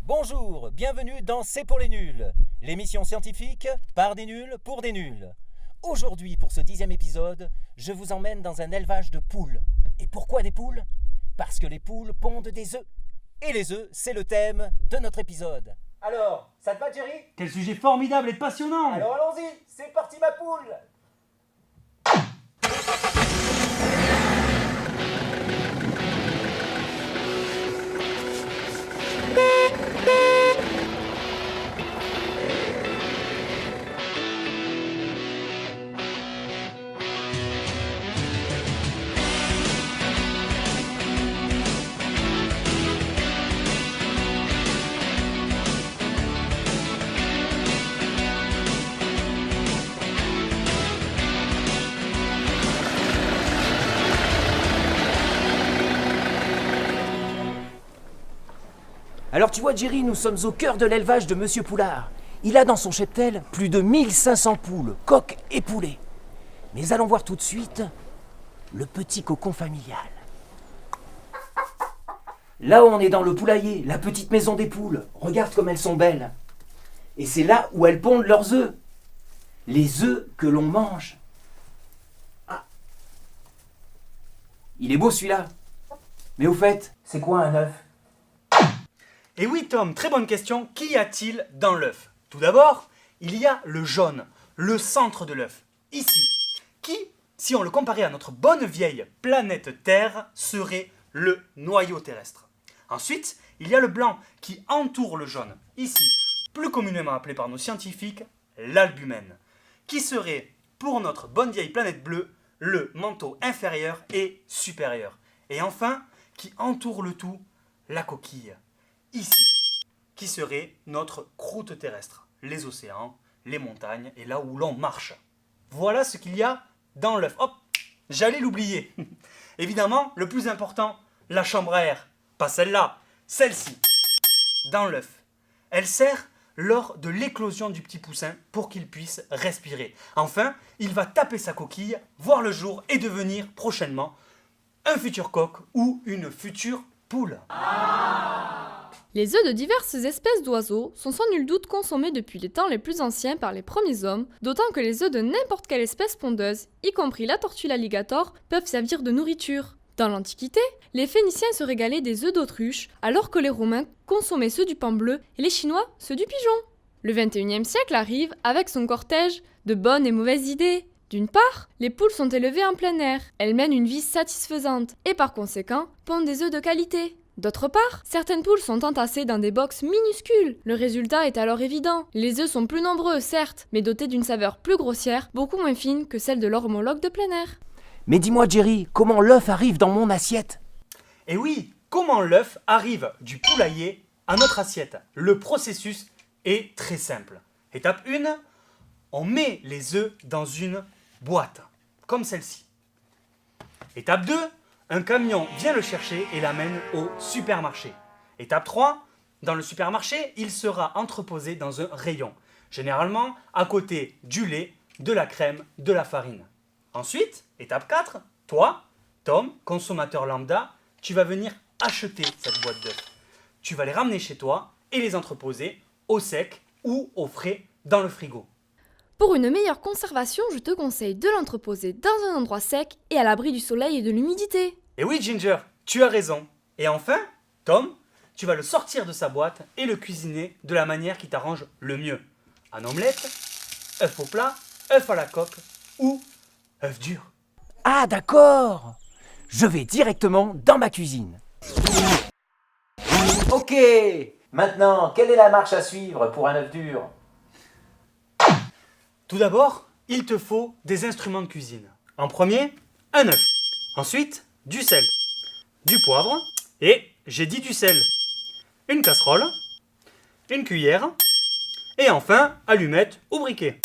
Bonjour, bienvenue dans C'est pour les nuls, l'émission scientifique par des nuls pour des nuls. Aujourd'hui, pour ce 10e épisode, je vous emmène dans un élevage de poules. Et pourquoi des poules ? Parce que les poules pondent des œufs. Et les œufs, c'est le thème de notre épisode. Alors, ça te va, Jerry ? Quel sujet formidable et passionnant! Alors allons-y, c'est parti ma poule ! Alors tu vois Jerry, nous sommes au cœur de l'élevage de Monsieur Poulard. Il a dans son cheptel plus de 1500 poules, coqs et poulets. Mais allons voir tout de suite le petit cocon familial. Là on est dans le poulailler, la petite maison des poules. Regarde comme elles sont belles. Et c'est là où elles pondent leurs œufs. Les œufs que l'on mange. Ah. Il est beau celui-là. Mais au fait, c'est quoi un œuf ? Et oui Tom, très bonne question, qu'y a-t-il dans l'œuf? Tout d'abord, il y a le jaune, le centre de l'œuf, ici, qui, si on le comparait à notre bonne vieille planète Terre, serait le noyau terrestre. Ensuite, il y a le blanc qui entoure le jaune, ici, plus communément appelé par nos scientifiques l'albumène, qui serait, pour notre bonne vieille planète bleue, le manteau inférieur et supérieur. Et enfin, qui entoure le tout, la coquille. Ici, qui serait notre croûte terrestre, les océans, les montagnes et là où l'on marche. Voilà ce qu'il y a dans l'œuf. Hop, j'allais l'oublier. Évidemment, le plus important, la chambre à air. Pas celle-là, celle-ci, dans l'œuf. Elle sert lors de l'éclosion du petit poussin pour qu'il puisse respirer. Enfin, il va taper sa coquille, voir le jour et devenir prochainement un futur coq ou une future poule. Les œufs de diverses espèces d'oiseaux sont sans nul doute consommés depuis les temps les plus anciens par les premiers hommes, d'autant que les œufs de n'importe quelle espèce pondeuse, y compris la tortue l'alligator, peuvent servir de nourriture. Dans l'Antiquité, les Phéniciens se régalaient des œufs d'autruche, alors que les Romains consommaient ceux du paon bleu et les Chinois ceux du pigeon. Le XXIe siècle arrive avec son cortège de bonnes et mauvaises idées. D'une part, les poules sont élevées en plein air, elles mènent une vie satisfaisante et par conséquent pondent des œufs de qualité. D'autre part, certaines poules sont entassées dans des box minuscules. Le résultat est alors évident. Les œufs sont plus nombreux, certes, mais dotés d'une saveur plus grossière, beaucoup moins fine que celle de leur homologue de plein air. Mais dis-moi Jerry, comment l'œuf arrive dans mon assiette ? Et oui, comment l'œuf arrive du poulailler à notre assiette? Le processus est très simple. Étape 1, on met les œufs dans une boîte, comme celle-ci. Étape 2, un camion vient le chercher et l'amène au supermarché. Étape 3, dans le supermarché, il sera entreposé dans un rayon, généralement à côté du lait, de la crème, de la farine. Ensuite, étape 4, toi, Tom, consommateur lambda, tu vas venir acheter cette boîte d'œufs. Tu vas les ramener chez toi et les entreposer au sec ou au frais dans le frigo. Pour une meilleure conservation, je te conseille de l'entreposer dans un endroit sec et à l'abri du soleil et de l'humidité. Et oui Ginger, tu as raison. Et enfin, Tom, tu vas le sortir de sa boîte et le cuisiner de la manière qui t'arrange le mieux. En omelette, œuf au plat, œuf à la coque ou œuf dur. Ah d'accord ! Je vais directement dans ma cuisine. Ok, maintenant, quelle est la marche à suivre pour un œuf dur ? Tout d'abord, il te faut des instruments de cuisine. En premier, un œuf. Ensuite, du sel, du poivre et, j'ai dit du sel, une casserole, une cuillère et enfin, allumette ou briquet.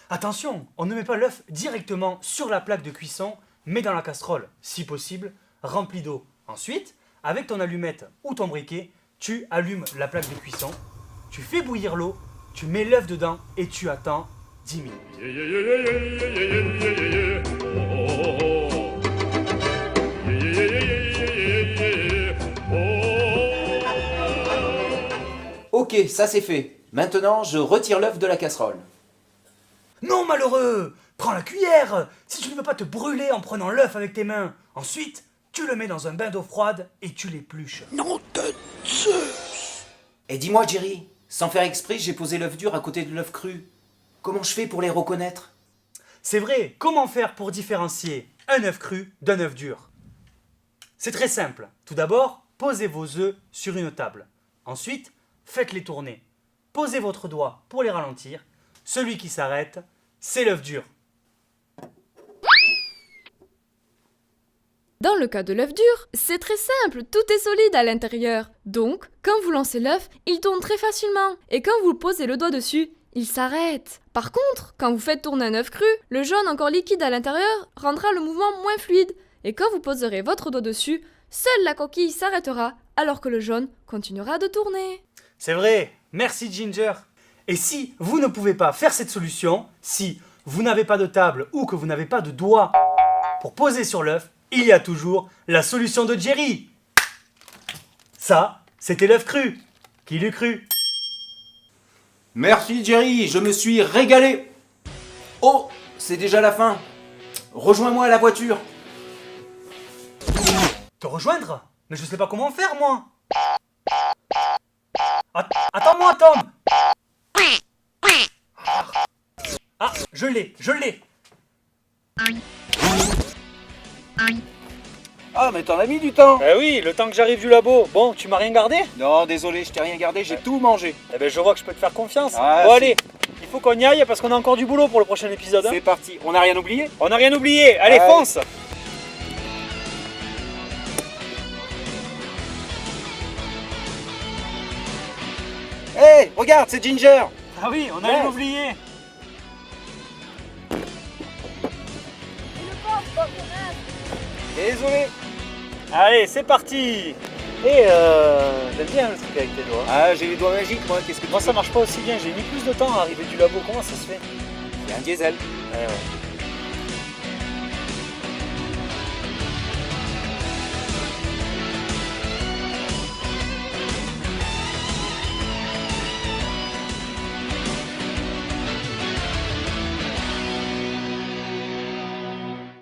Attention, on ne met pas l'œuf directement sur la plaque de cuisson, mais dans la casserole, si possible, remplie d'eau. Ensuite, avec ton allumette ou ton briquet, tu allumes la plaque de cuisson, tu fais bouillir l'eau, tu mets l'œuf dedans et tu attends 10 minutes. Ok, ça c'est fait. Maintenant, je retire l'œuf de la casserole. Non, malheureux! Prends la cuillère si tu ne veux pas te brûler en prenant l'œuf avec tes mains. Ensuite, tu le mets dans un bain d'eau froide et tu l'épluches. Et dis-moi, Jerry, sans faire exprès, j'ai posé l'œuf dur à côté de l'œuf cru. Comment je fais pour les reconnaître? C'est vrai, comment faire pour différencier un œuf cru d'un œuf dur? C'est très simple. Tout d'abord, posez vos œufs sur une table. Ensuite, faites-les tourner. Posez votre doigt pour les ralentir. Celui qui s'arrête, c'est l'œuf dur. Dans le cas de l'œuf dur, c'est très simple, tout est solide à l'intérieur. Donc, quand vous lancez l'œuf, il tourne très facilement. Et quand vous posez le doigt dessus, il s'arrête. Par contre, quand vous faites tourner un œuf cru, le jaune encore liquide à l'intérieur rendra le mouvement moins fluide. Et quand vous poserez votre doigt dessus, seule la coquille s'arrêtera alors que le jaune continuera de tourner. C'est vrai, merci Ginger. Et si vous ne pouvez pas faire cette solution, si vous n'avez pas de table ou que vous n'avez pas de doigt pour poser sur l'œuf, il y a toujours la solution de Jerry. Ça, c'était l'œuf cru. Qui l'eût cru? Merci, Jerry, je me suis régalé. Oh, c'est déjà la fin. Rejoins-moi à la voiture. Te rejoindre? Mais je sais pas comment faire, moi. Attends-moi, Tom. Ah, je l'ai. Ah, mais t'en as mis du temps. Eh oui, le temps que j'arrive du labo. Bon, tu m'as rien gardé? Non, désolé, je t'ai rien gardé, j'ai tout mangé. Eh ben je vois que je peux te faire confiance. Ah, bon si. allez, il faut qu'on y aille parce qu'on a encore du boulot pour le prochain épisode. Hein. C'est parti, on n'a rien oublié? On n'a rien oublié, allez Allez. fonce. Hé, regarde, c'est Ginger. Ah oui, on a Ouais. rien oublié. Désolé. Allez, c'est parti. Et j'aime bien le truc avec tes doigts. Ah, j'ai les doigts magiques, moi, qu'est-ce que tu Moi veux? ça marche pas aussi bien, j'ai mis plus de temps à arriver du labo, comment ça se fait? C'est un diesel. Ouais.